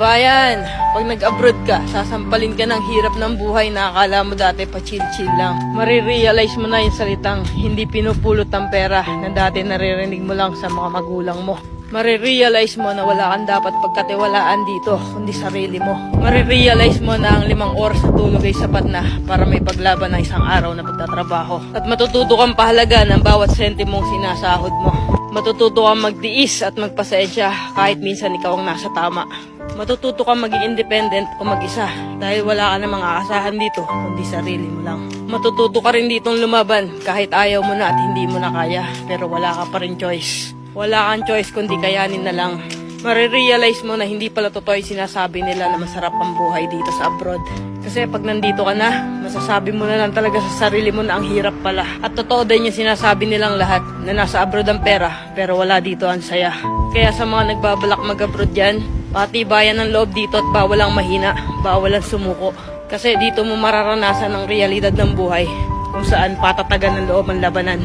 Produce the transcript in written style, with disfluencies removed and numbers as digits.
Bayan, pag nag-abroad ka, sasampalin ka ng hirap ng buhay na akala mo dati pa chill-chill lang. Marirealize mo na yung salitang hindi pinupulot ang pera na dati naririnig mo lang sa mga magulang mo. Marirealize mo na wala kang dapat pagkatiwalaan dito, kundi sarili mo. Marirealize mo na ang 5 oras na tulog ay sapat na para may paglaban ng isang araw na pagtatrabaho. At matututo kang pahalaga ng bawat sentimong sinasahod mo. Matututo kang magtiis at magpasensya kahit minsan ikaw ang nasa tama. Matututo kang maging independent o mag-isa dahil wala ka namang aasahan dito kundi sarili mo lang. Matututo ka rin ditong lumaban kahit ayaw mo na at hindi mo na kaya pero wala ka pa rin choice. Wala kang choice kundi kayanin na lang. Marirealize mo na hindi pala totoo yung sinasabi nila na masarap ang buhay dito sa abroad. Kasi pag nandito ka na, masasabi mo na lang talaga sa sarili mo na ang hirap pala. At totoo din yung sinasabi nilang lahat na nasa abroad ang pera pero wala dito ang saya. Kaya sa mga nagbabalak mag-abroad dyan, patibayan ng loob dito at bawal ang mahina, bawal ang sumuko. Kasi dito mo mararanasan ang realidad ng buhay kung saan patatagan ng loob ang labanan.